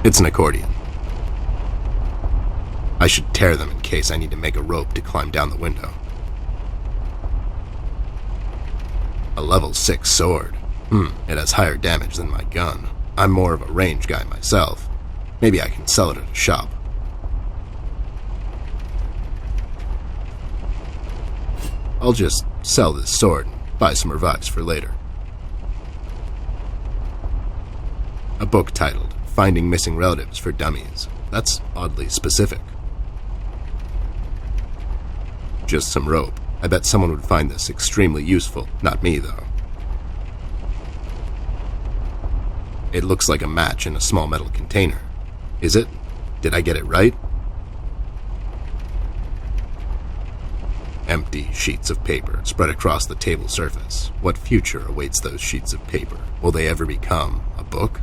It's an accordion. I should tear them in case I need to make a rope to climb down the window. A level 6 sword. It has higher damage than my gun. I'm more of a range guy myself. Maybe I can sell it at a shop. I'll just sell this sword and buy some revives for later. A book titled Finding Missing Relatives for Dummies. That's oddly specific. Just some rope. I bet someone would find this extremely useful. Not me, though. It looks like a match in a small metal container. Is it? Did I get it right? Empty sheets of paper spread across the table surface. What future awaits those sheets of paper? Will they ever become a book?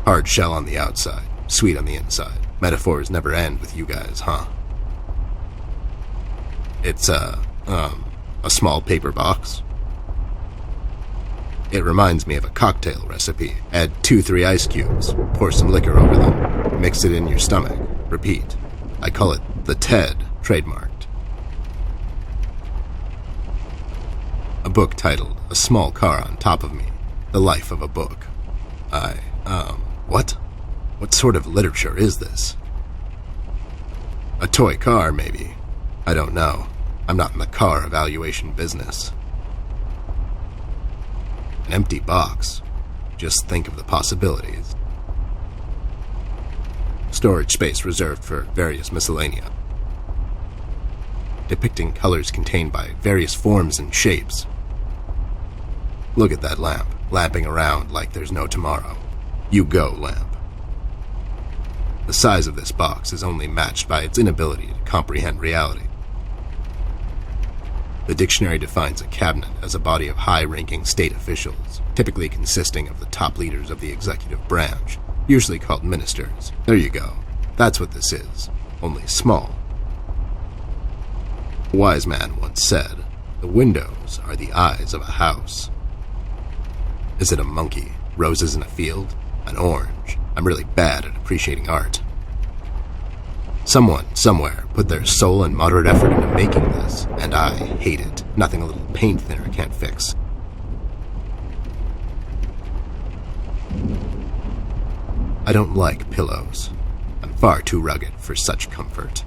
Hard shell on the outside, sweet on the inside. Metaphors never end with you guys, huh? It's a small paper box. It reminds me of a cocktail recipe. Add 2-3 ice cubes, pour some liquor over them, mix it in your stomach, repeat. I call it the TED, trademarked. A book titled A Small Car on Top of Me, The Life of a Book. What? What sort of literature is this? A toy car, maybe. I don't know. I'm not in the car evaluation business. An empty box. Just think of the possibilities. Storage space reserved for various miscellanea. Depicting colors contained by various forms and shapes. Look at that lamp, lamping around like there's no tomorrow. You go, lamp. The size of this box is only matched by its inability to comprehend reality. The dictionary defines a cabinet as a body of high-ranking state officials, typically consisting of the top leaders of the executive branch, usually called ministers. There you go. That's what this is, only small. A wise man once said, "The windows are the eyes of a house." Is it a monkey? Roses in a field? An orange? I'm really bad at appreciating art. Someone, somewhere, put their soul and moderate effort into making this, and I hate it. Nothing a little paint thinner can't fix. I don't like pillows. I'm far too rugged for such comfort.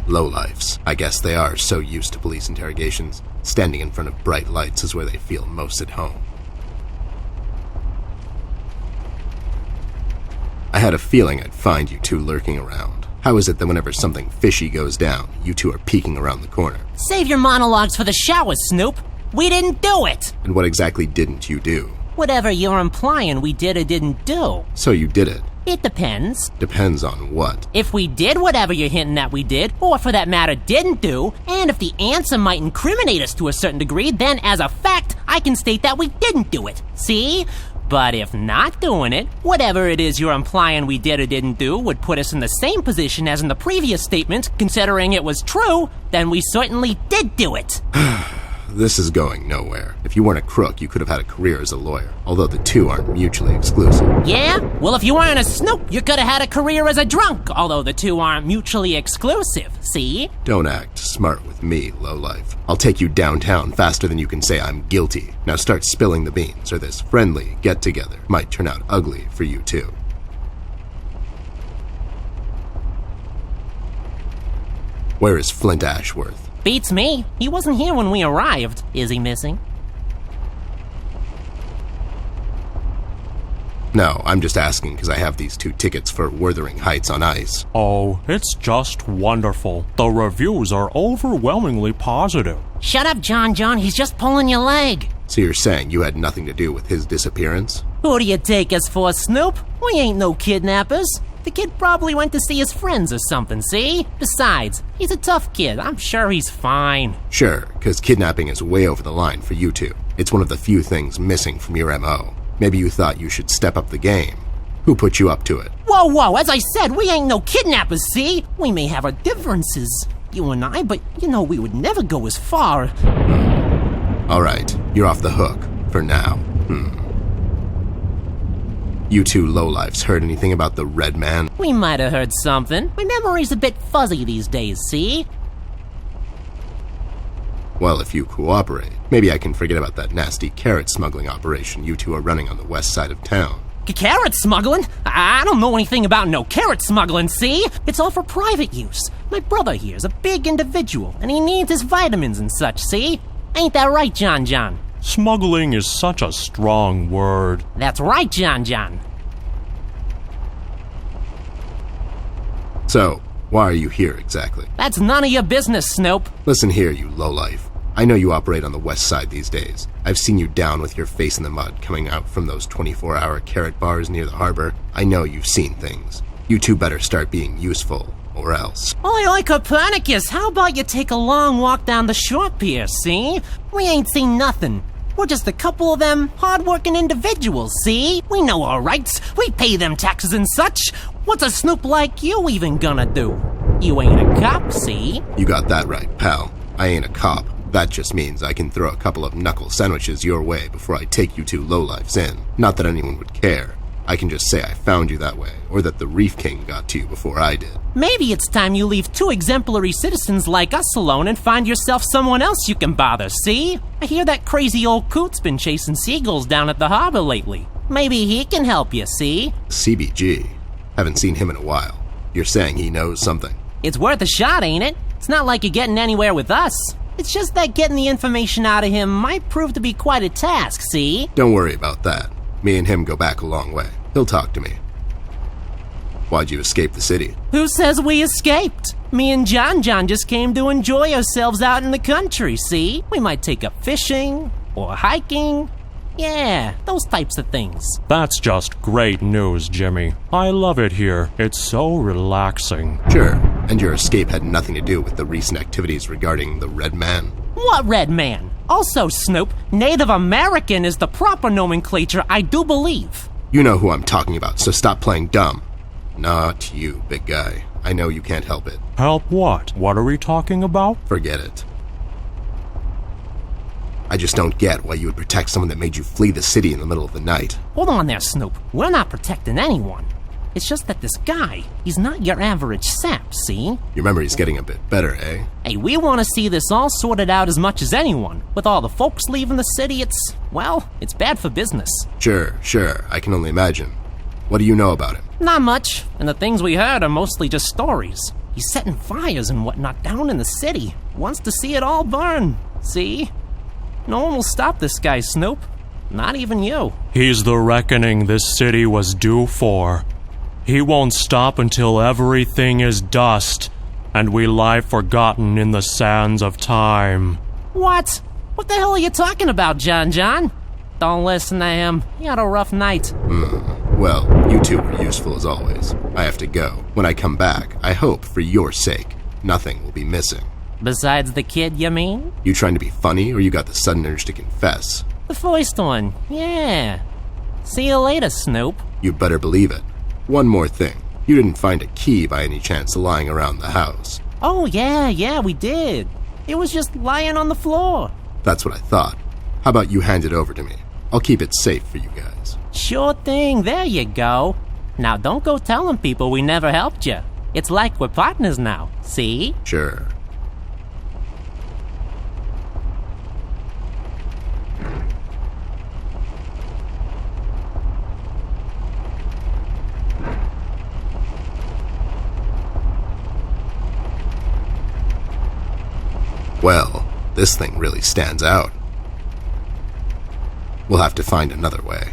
Lowlifes. I guess they are so used to police interrogations. Standing in front of bright lights is where they feel most at home. I had a feeling I'd find you two lurking around. How is it that whenever something fishy goes down, you two are peeking around the corner? Save your monologues for the shower, Snoop. We didn't do it! And what exactly didn't you do? Whatever you're implying we did or didn't do. So you did it. It depends. Depends on what? If we did whatever you're hinting at we did, or for that matter didn't do, and if the answer might incriminate us to a certain degree, then as a fact, I can state that we didn't do it. See? But if not doing it, whatever it is you're implying we did or didn't do would put us in the same position as in the previous statement, considering it was true, then we certainly did do it. This is going nowhere. If you weren't a crook, you could have had a career as a lawyer, although the two aren't mutually exclusive. Yeah? Well, if you weren't a Snoop, you could have had a career as a drunk, although the two aren't mutually exclusive, see? Don't act smart with me, lowlife. I'll take you downtown faster than you can say I'm guilty. Now start spilling the beans, or this friendly get-together might turn out ugly for you too. Where is Flint Ashworth? Beats me. He wasn't here when we arrived. Is he missing? No, I'm just asking because I have these 2 tickets for Wuthering Heights on ice. Oh, it's just wonderful. The reviews are overwhelmingly positive. Shut up, John. He's just pulling your leg. So you're saying you had nothing to do with his disappearance? Who do you take us for, Snoop? We ain't no kidnappers. The kid probably went to see his friends or something, see? Besides, he's a tough kid. I'm sure he's fine. Sure, because kidnapping is way over the line for you two. It's one of the few things missing from your MO. Maybe you thought you should step up the game. Who put you up to it? Whoa, as I said, we ain't no kidnappers, see? We may have our differences, you and I, but you know we would never go as far. All right. You're off the hook, for now. You two lowlifes heard anything about the Red Man? We might have heard something. My memory's a bit fuzzy these days, see? Well, if you cooperate, maybe I can forget about that nasty carrot smuggling operation you two are running on the west side of town. Carrot smuggling? I don't know anything about no carrot smuggling, see? It's all for private use. My brother here's a big individual, and he needs his vitamins and such, see? Ain't that right, John John? Smuggling is such a strong word. That's right, John John. So, why are you here exactly? That's none of your business, Snoop. Listen here, you lowlife. I know you operate on the west side these days. I've seen you down with your face in the mud coming out from those 24-hour carrot bars near the harbor. I know you've seen things. You two better start being useful, or else. Oi, Copernicus, how about you take a long walk down the shore pier, see? We ain't seen nothing. We're just a couple of them hard-working individuals, see? We know our rights. We pay them taxes and such. What's a snoop like you even gonna do? You ain't a cop, see? You got that right, pal. I ain't a cop. That just means I can throw a couple of knuckle sandwiches your way before I take you two lowlifes in. Not that anyone would care. I can just say I found you that way, or that the Reef King got to you before I did. Maybe it's time you leave two exemplary citizens like us alone and find yourself someone else you can bother, see? I hear that crazy old coot's been chasing seagulls down at the harbor lately. Maybe he can help you, see? CBG. Haven't seen him in a while. You're saying he knows something? It's worth a shot, ain't it? It's not like you're getting anywhere with us. It's just that getting the information out of him might prove to be quite a task, see? Don't worry about that. Me and him go back a long way. He'll talk to me. Why'd you escape the city? Who says we escaped? Me and John John just came to enjoy ourselves out in the country, see? We might take up fishing or hiking. Yeah, those types of things. That's just great news, Jimmy. I love it here. It's so relaxing. Sure, and your escape had nothing to do with the recent activities regarding the Red Man. What Red Man? Also, Snoop, Native American is the proper nomenclature, I do believe. You know who I'm talking about, so stop playing dumb. Not you, big guy. I know you can't help it. Help what? What are we talking about? Forget it. I just don't get why you would protect someone that made you flee the city in the middle of the night. Hold on there, Snoop. We're not protecting anyone. It's just that this guy, he's not your average sap, see? Your memory's getting a bit better, eh? Hey, we want to see this all sorted out as much as anyone. With all the folks leaving the city, it's bad for business. Sure, I can only imagine. What do you know about him? Not much, and the things we heard are mostly just stories. He's setting fires and whatnot down in the city. Wants to see it all burn, see? No one will stop this guy, Snoop. Not even you. He's the reckoning this city was due for. He won't stop until everything is dust, and we lie forgotten in the sands of time. What? What the hell are you talking about, John John? Don't listen to him. He had a rough night. Well, you two were useful as always. I have to go. When I come back, I hope, for your sake, nothing will be missing. Besides the kid, you mean? You trying to be funny, or you got the sudden urge to confess? The first one, yeah. See you later, Snoop. You better believe it. One more thing. You didn't find a key by any chance lying around the house. Oh, yeah, we did. It was just lying on the floor. That's what I thought. How about you hand it over to me? I'll keep it safe for you guys. Sure thing, there you go. Now don't go telling people we never helped you. It's like we're partners now, see? Sure. Well, this thing really stands out. We'll have to find another way.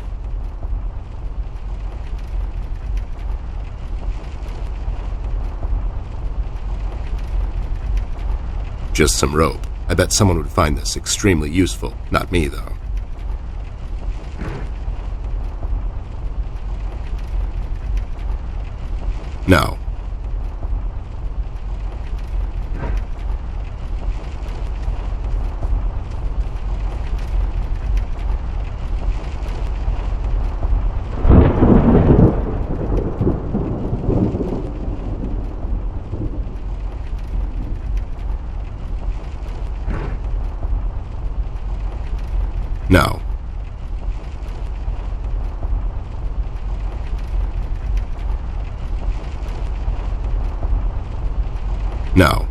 Just some rope. I bet someone would find this extremely useful. Not me, though. No. No. No.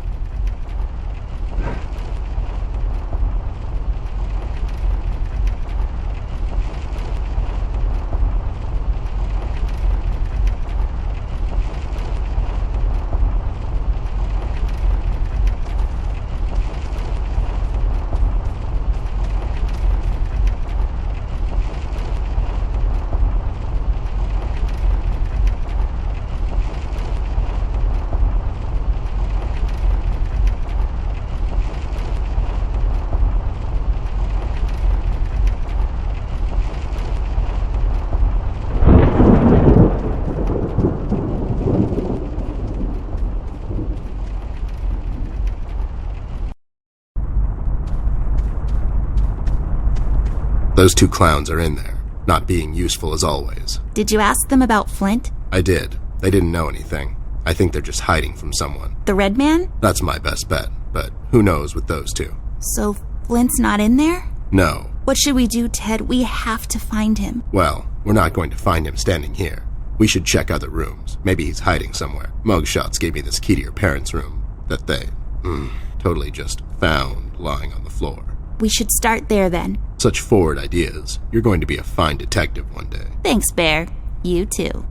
Those two clowns are in there, not being useful as always. Did you ask them about Flint? I did. They didn't know anything. I think they're just hiding from someone. The red man? That's my best bet, but who knows with those two. So Flint's not in there? No. What should we do, Ted? We have to find him. Well, we're not going to find him standing here. We should check other rooms. Maybe he's hiding somewhere. Mugshots gave me this key to your parents' room that they, totally just found lying on the floor. We should start there then. Such forward ideas. You're going to be a fine detective one day. Thanks, Bear. You too.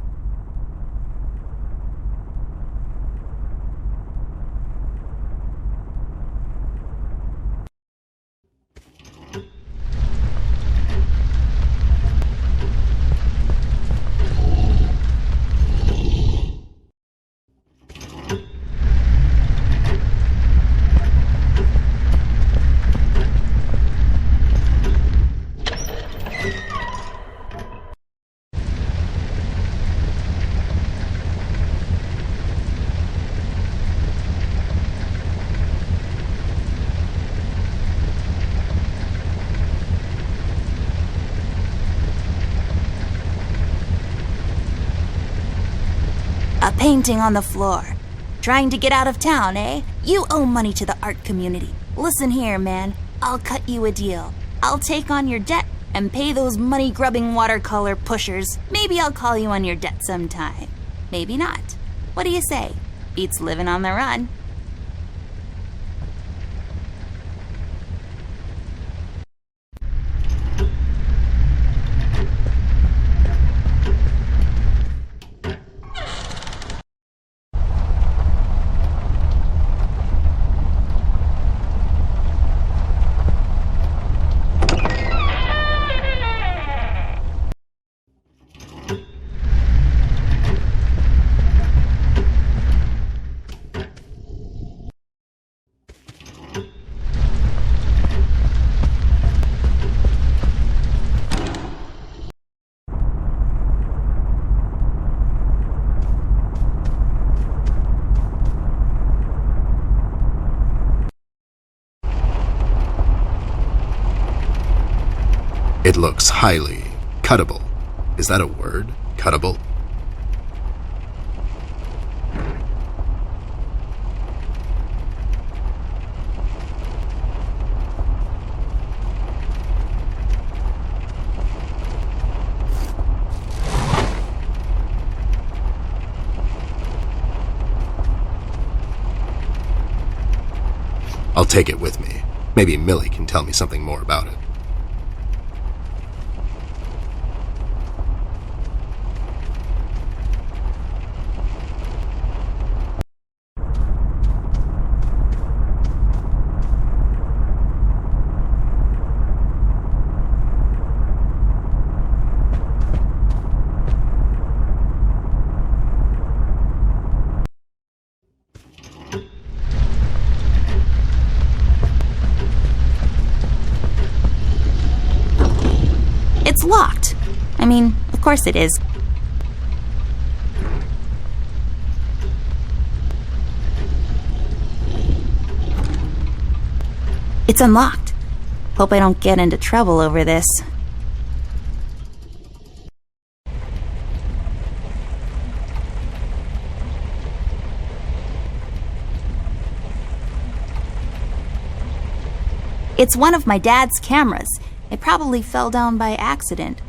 A painting on the floor. Trying to get out of town, eh? You owe money to the art community. Listen here, man. I'll cut you a deal. I'll take on your debt and pay those money-grubbing watercolor pushers. Maybe I'll call you on your debt sometime. Maybe not. What do you say? Beats living on the run. It looks highly cuttable. Is that a word? Cuttable? I'll take it with me. Maybe Millie can tell me something more about it. It's locked. I mean, of course it is. It's unlocked. Hope I don't get into trouble over this. It's one of my dad's cameras. It probably fell down by accident.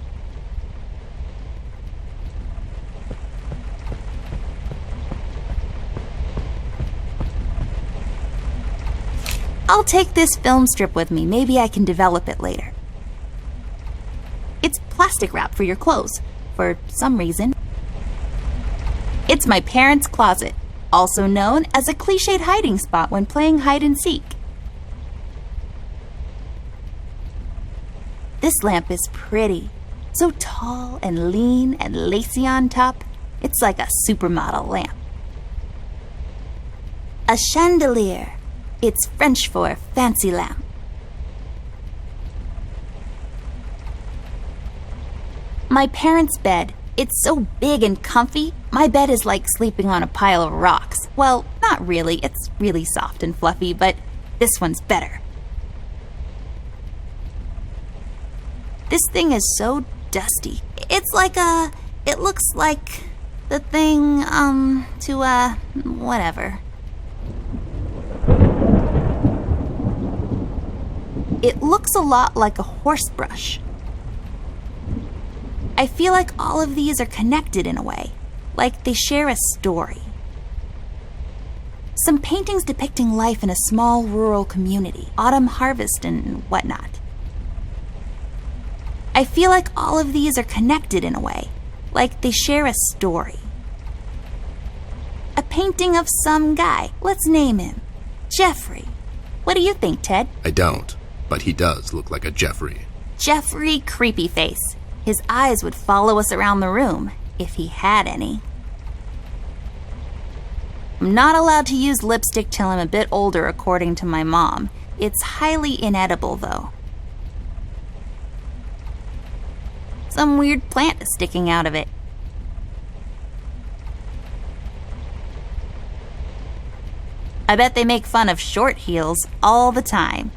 I'll take this film strip with me. Maybe I can develop it later. It's plastic wrap for your clothes, for some reason. It's my parents' closet, also known as a cliched hiding spot when playing hide and seek. This lamp is pretty. So tall and lean and lacy on top, it's like a supermodel lamp. A chandelier. It's French for fancy lamp. My parents' bed. It's so big and comfy, my bed is like sleeping on a pile of rocks. Well, not really. It's really soft and fluffy, but this one's better. This thing is so dusty. It looks like the thing, whatever. It looks a lot like a horse brush. I feel like all of these are connected in a way, like they share a story. Some paintings depicting life in a small rural community, autumn harvest and whatnot. I feel like all of these are connected in a way, like they share a story. A painting of some guy, let's name him, Jeffrey. What do you think, Ted? I don't, but he does look like a Jeffrey. Jeffrey Creepyface. His eyes would follow us around the room, if he had any. I'm not allowed to use lipstick till I'm a bit older, according to my mom. It's highly inedible, though. Some weird plant is sticking out of it. I bet they make fun of short heels all the time.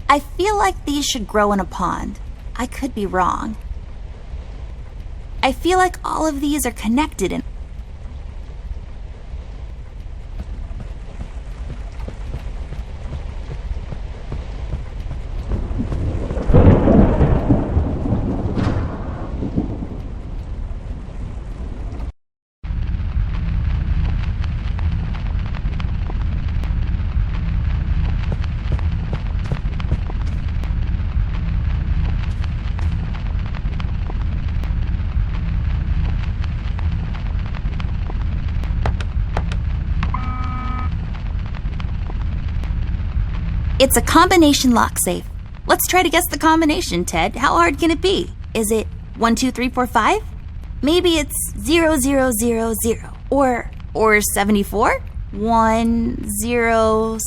I feel like these should grow in a pond. I could be wrong. I feel like all of these are connected in... It's a combination lock safe. Let's try to guess the combination, Ted. How hard can it be? Is it 1, 2, 3, 4, 5? Maybe it's 0, 0, 0, 0. Or 74? 1, 0...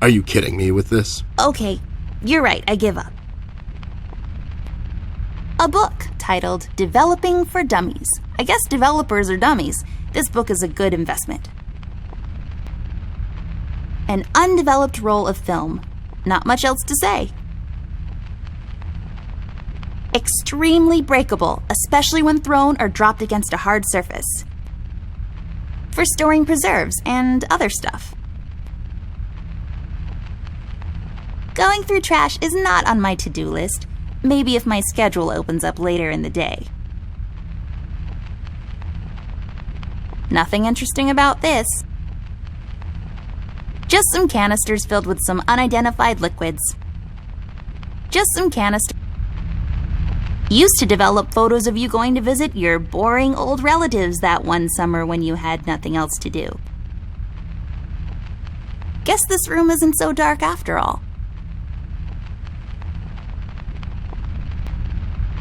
Are you kidding me with this? Okay, you're right. I give up. A book titled Developing for Dummies. I guess developers are dummies. This book is a good investment. An undeveloped roll of film. Not much else to say. Extremely breakable, especially when thrown or dropped against a hard surface. For storing preserves and other stuff. Going through trash is not on my to-do list. Maybe if my schedule opens up later in the day. Nothing interesting about this. Just some canisters filled with some unidentified liquids. Just some canisters. Used to develop photos of you going to visit your boring old relatives that one summer when you had nothing else to do. Guess this room isn't so dark after all.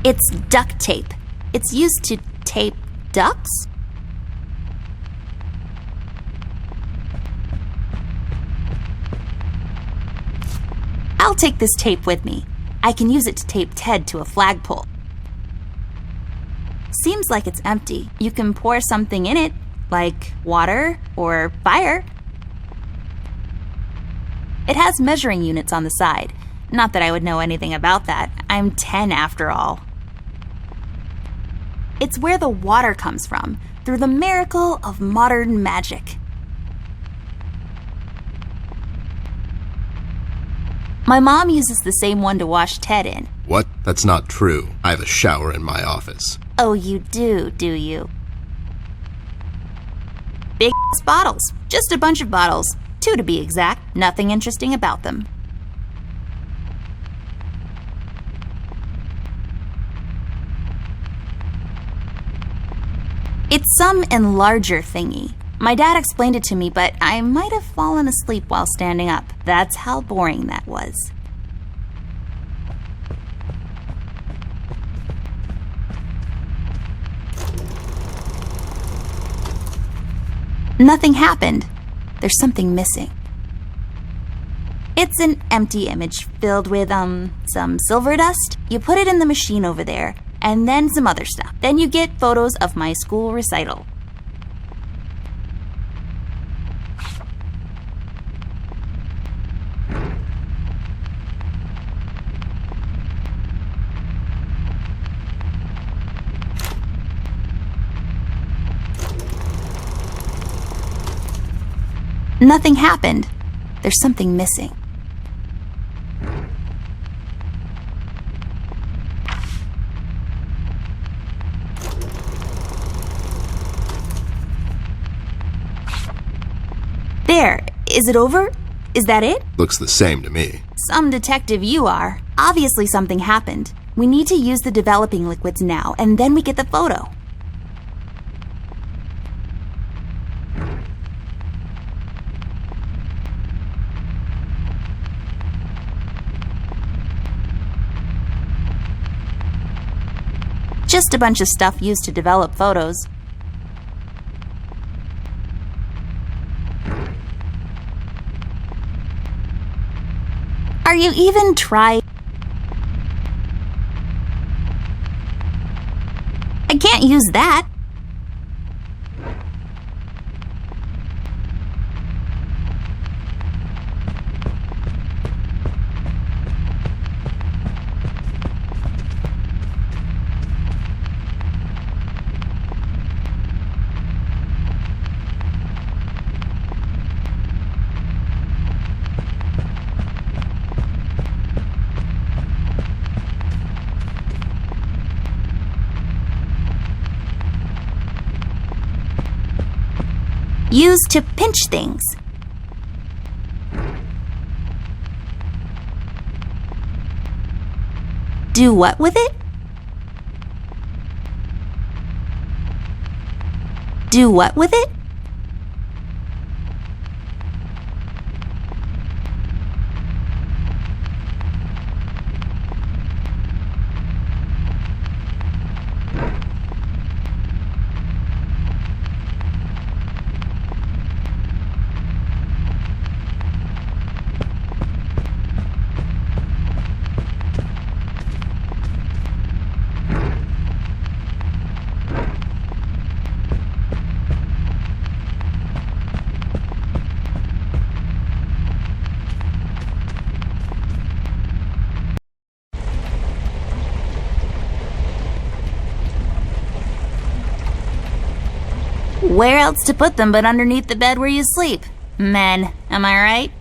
It's duct tape. It's used to tape ducks? I'll take this tape with me. I can use it to tape Ted to a flagpole. Seems like it's empty. You can pour something in it, like water or fire. It has measuring units on the side. Not that I would know anything about that. I'm 10 after all. It's where the water comes from, through the miracle of modern magic. My mom uses the same one to wash Ted in. What? That's not true. I have a shower in my office. Oh, you do you? Big bottles. Just a bunch of bottles. 2 to be exact. Nothing interesting about them. It's some enlarger thingy. My dad explained it to me, but I might have fallen asleep while standing up. That's how boring that was. Nothing happened. There's something missing. It's an empty image filled with, some silver dust. You put it in the machine over there, and then some other stuff. Then you get photos of my school recital. Nothing happened. There's something missing. There. Is it over? Is that it? Looks the same to me. Some detective you are. Obviously something happened. We need to use the developing liquids now, and then we get the photo. Just a bunch of stuff used to develop photos. Are you even trying? I can't use that. Used to pinch things. Do what with it? Do what with it? Where else to put them but underneath the bed where you sleep? Men, am I right?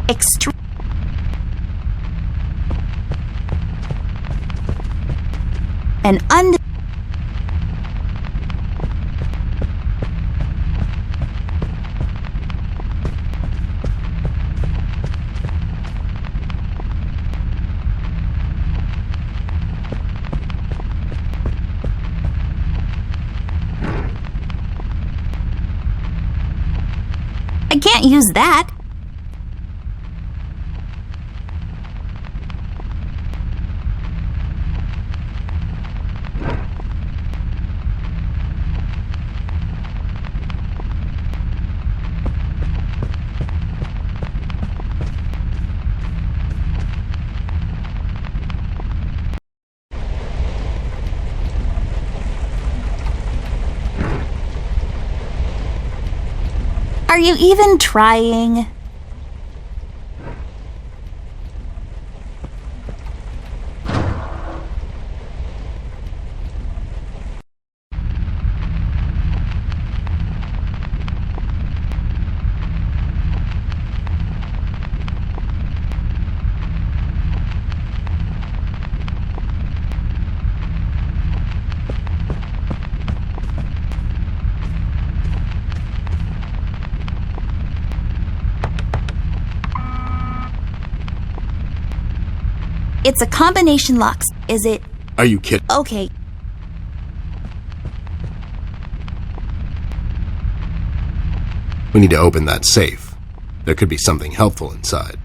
extreme. An I can't use that. Are you even trying? It's a combination lock. Is it? Are you kidding? Okay. We need to open that safe. There could be something helpful inside.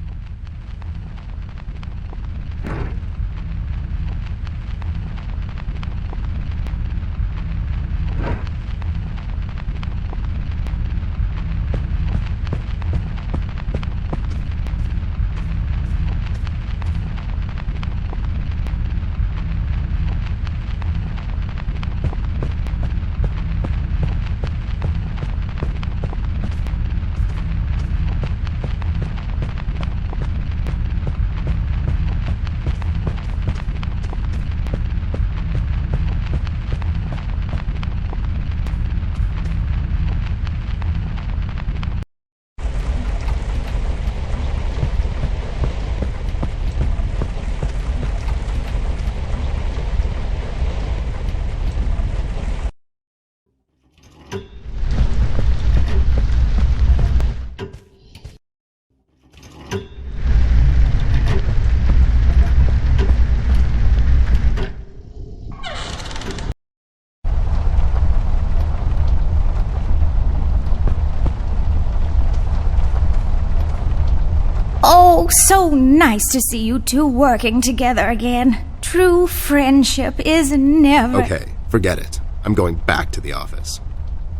Oh, so nice to see you two working together again. True friendship is never... Okay, forget it. I'm going back to the office.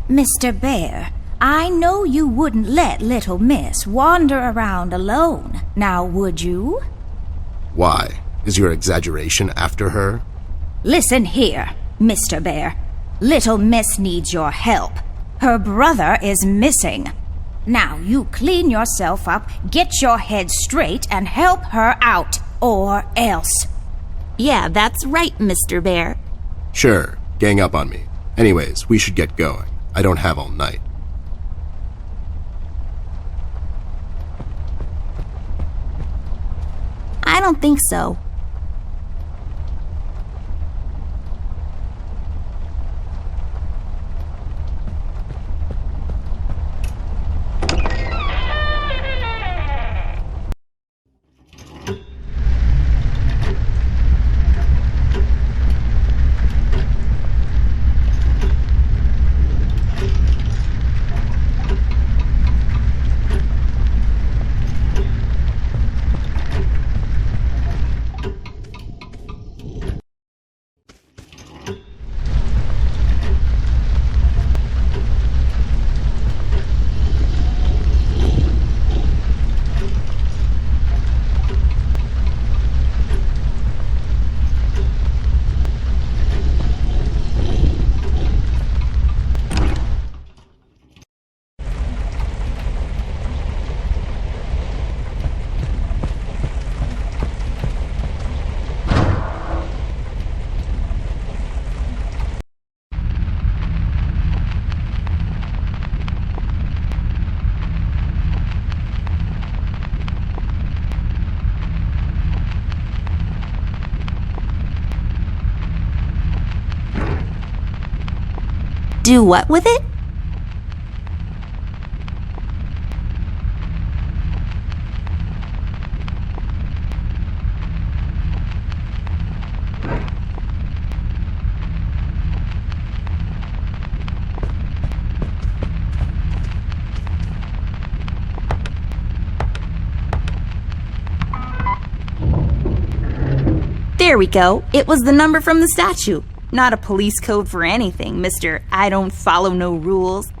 Mr. Bear, I know you wouldn't let little miss wander around alone. Now, would you? Why? Is your exaggeration after her? Listen here, Mr. Bear. Little miss needs your help. Her brother is missing. Now you clean yourself up, get your head straight, and help her out, or else. Yeah, that's right, Mr. Bear. Sure, gang up on me. Anyways, we should get going. I don't have all night. I don't think so. Do what with it? There we go. It was the number from the statue. Not a police code for anything, Mr. I don't follow no rules.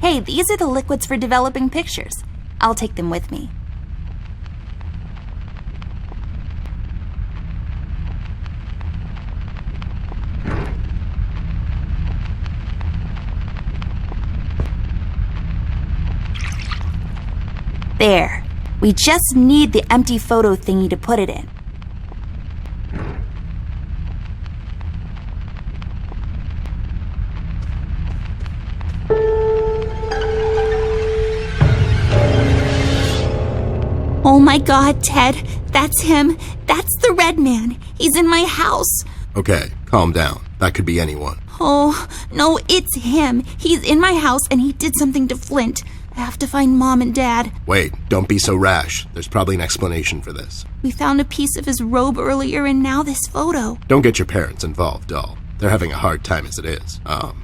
Hey, these are the liquids for developing pictures. I'll take them with me. There. We just need the empty photo thingy to put it in. Oh my God, Ted. That's him. That's the red man. He's in my house. Okay, calm down. That could be anyone. Oh, no, it's him. He's in my house and he did something to Flint. I have to find Mom and Dad. Wait, don't be so rash. There's probably an explanation for this. We found a piece of his robe earlier and now this photo. Don't get your parents involved, doll. They're having a hard time as it is.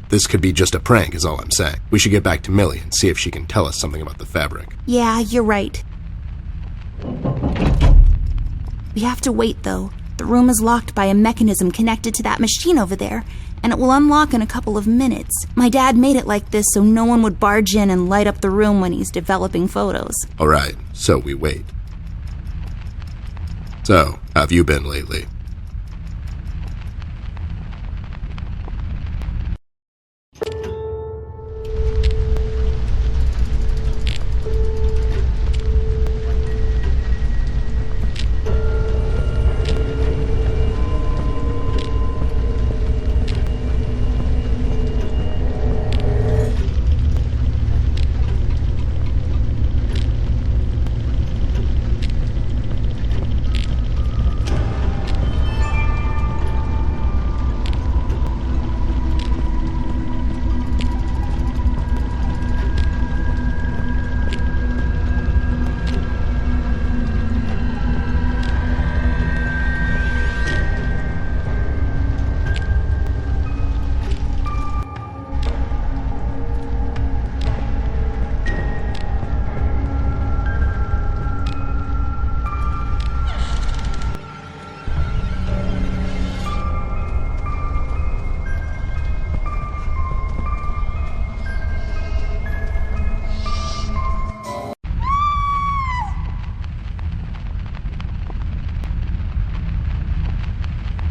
This could be just a prank is all I'm saying. We should get back to Millie and see if she can tell us something about the fabric. Yeah, you're right. We have to wait, though. The room is locked by a mechanism connected to that machine over there, and it will unlock in a couple of minutes. My dad made it like this so no one would barge in and light up the room when he's developing photos. All right, so we wait. So, how have you been lately?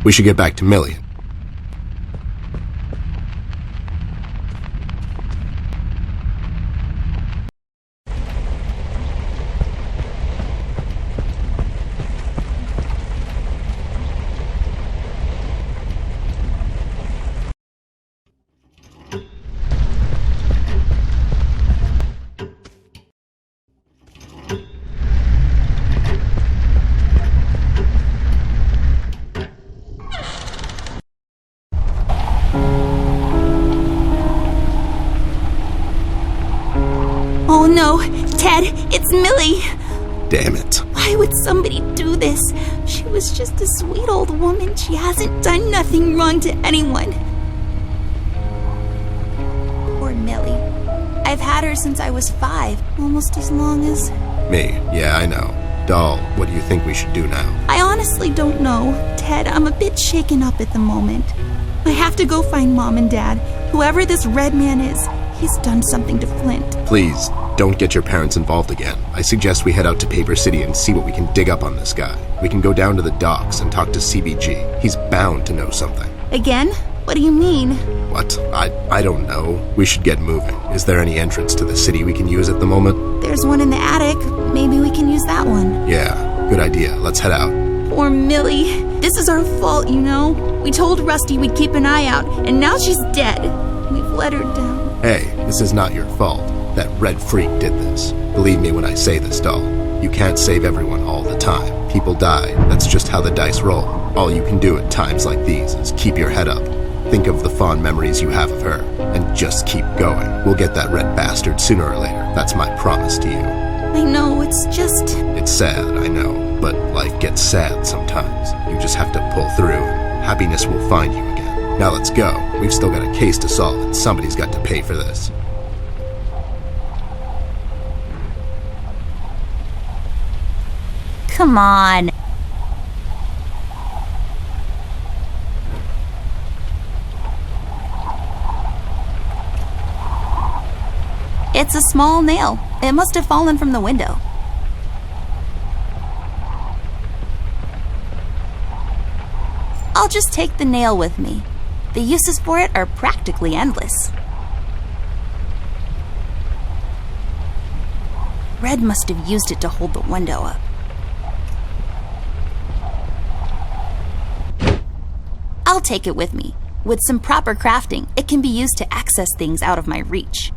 We should get back to Millie. Oh no, Ted, it's Millie. Damn it. Why would somebody do this? She was just a sweet old woman. She hasn't done nothing wrong to anyone. Poor Millie. I've had her since I was 5, almost as long as... Me, yeah, I know. Doll, what do you think we should do now? I honestly don't know. Ted, I'm a bit shaken up at the moment. I have to go find Mom and Dad. Whoever this red man is, he's done something to Flint. Please, don't get your parents involved again. I suggest we head out to Paper City and see what we can dig up on this guy. We can go down to the docks and talk to CBG. He's bound to know something. Again? What do you mean? What? I don't know. We should get moving. Is there any entrance to the city we can use at the moment? There's one in the attic. Maybe we can use that one. Yeah, good idea. Let's head out. Poor Millie. This is our fault, you know? We told Rusty we'd keep an eye out, and now she's dead. We've let her down. Hey, this is not your fault. That red freak did this. Believe me when I say this, doll. You can't save everyone all the time. People die. That's just how the dice roll. All you can do at times like these is keep your head up. Think of the fond memories you have of her, and just keep going. We'll get that red bastard sooner or later. That's my promise to you. I know, it's just... It's sad, I know, but life gets sad sometimes. You just have to pull through, and happiness will find you again. Now let's go. We've still got a case to solve, and somebody's got to pay for this. Come on. It's a small nail. It must have fallen from the window. I'll just take the nail with me. The uses for it are practically endless. Red must have used it to hold the window up. I'll take it with me. With some proper crafting, it can be used to access things out of my reach.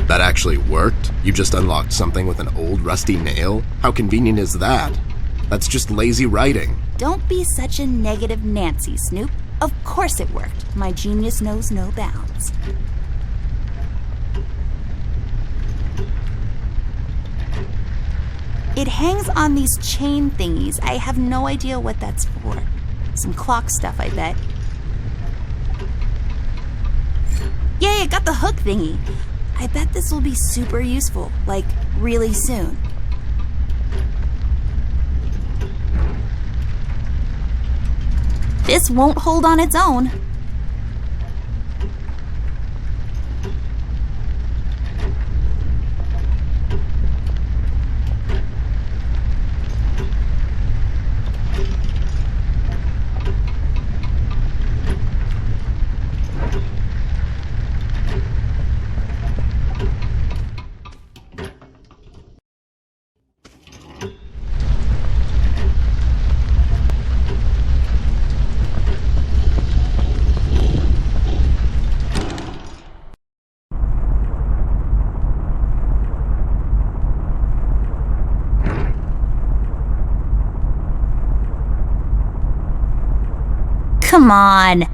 That actually worked? You just unlocked something with an old rusty nail? How convenient is that? That's just lazy writing. Don't be such a negative Nancy, Snoop. Of course it worked. My genius knows no bounds. It hangs on these chain thingies. I have no idea what that's for. Some clock stuff, I bet. Yay, I got the hook thingy. I bet this will be super useful, like really soon. This won't hold on its own. Come on.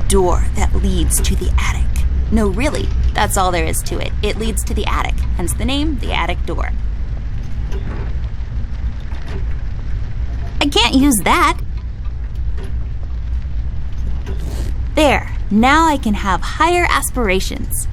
Door that leads to the attic. No, really, that's all there is to it. It leads to the attic, hence the name, the attic door. I can't use that. There, now I can have higher aspirations.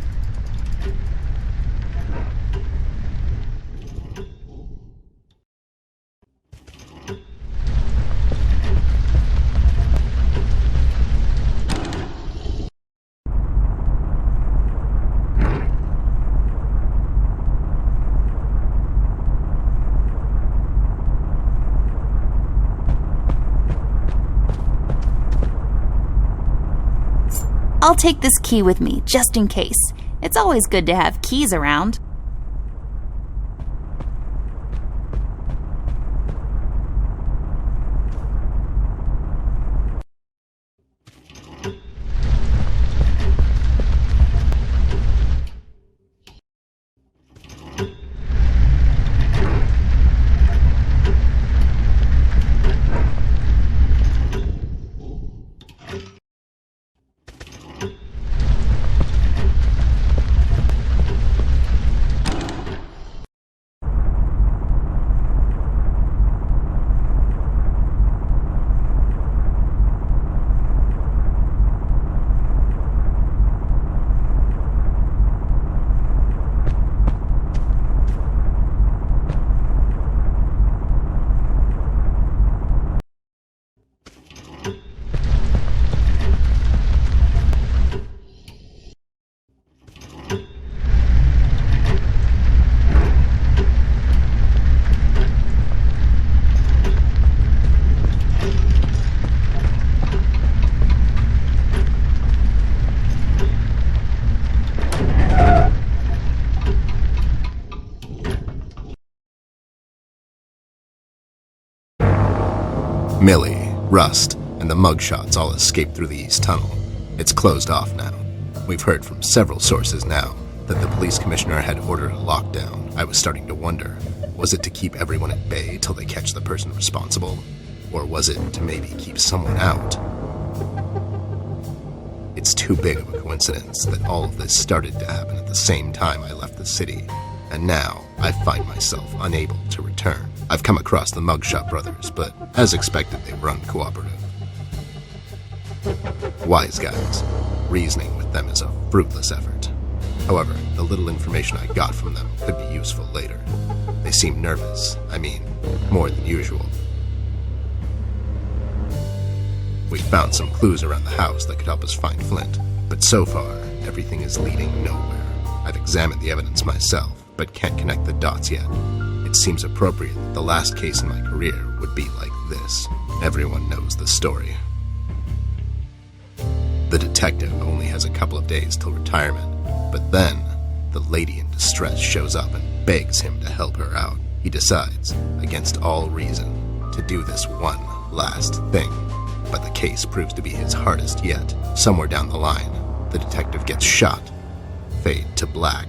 I'll take this key with me, just in case. It's always good to have keys around. Millie, Rust, and the mugshots all escaped through the east tunnel. It's closed off now. We've heard from several sources now that the police commissioner had ordered a lockdown. I was starting to wonder, was it to keep everyone at bay till they catch the person responsible? Or was it to maybe keep someone out? It's too big of a coincidence that all of this started to happen at the same time I left the city, and now I find myself unable to return. I've come across the Mugshot brothers, but as expected, they were uncooperative. Wise guys. Reasoning with them is a fruitless effort. However, the little information I got from them could be useful later. They seem nervous. I mean, more than usual. We found some clues around the house that could help us find Flint, but so far, everything is leading nowhere. I've examined the evidence myself, but can't connect the dots yet. It seems appropriate that the last case in my career would be like this. Everyone knows the story. The detective only has a couple of days till retirement, but then the lady in distress shows up and begs him to help her out. He decides, against all reason, to do this one last thing. But the case proves to be his hardest yet. Somewhere down the line, the detective gets shot. Fade to black.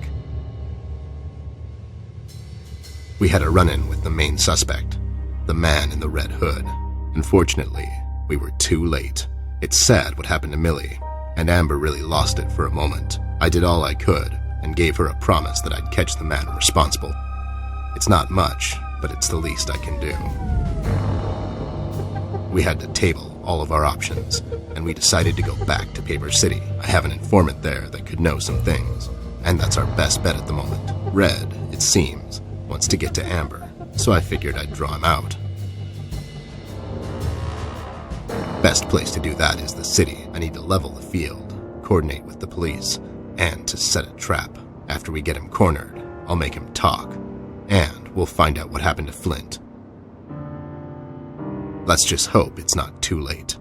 We had a run-in with the main suspect, the man in the red hood. Unfortunately, we were too late. It's sad what happened to Millie, and Amber really lost it for a moment. I did all I could, and gave her a promise that I'd catch the man responsible. It's not much, but it's the least I can do. We had to table all of our options, and we decided to go back to Paper City. I have an informant there that could know some things, and that's our best bet at the moment. Red, it seems, wants to get to Amber, so I figured I'd draw him out. Best place to do that is the city. I need to level the field, coordinate with the police, and to set a trap. After we get him cornered, I'll make him talk, and we'll find out what happened to Flint. Let's just hope it's not too late.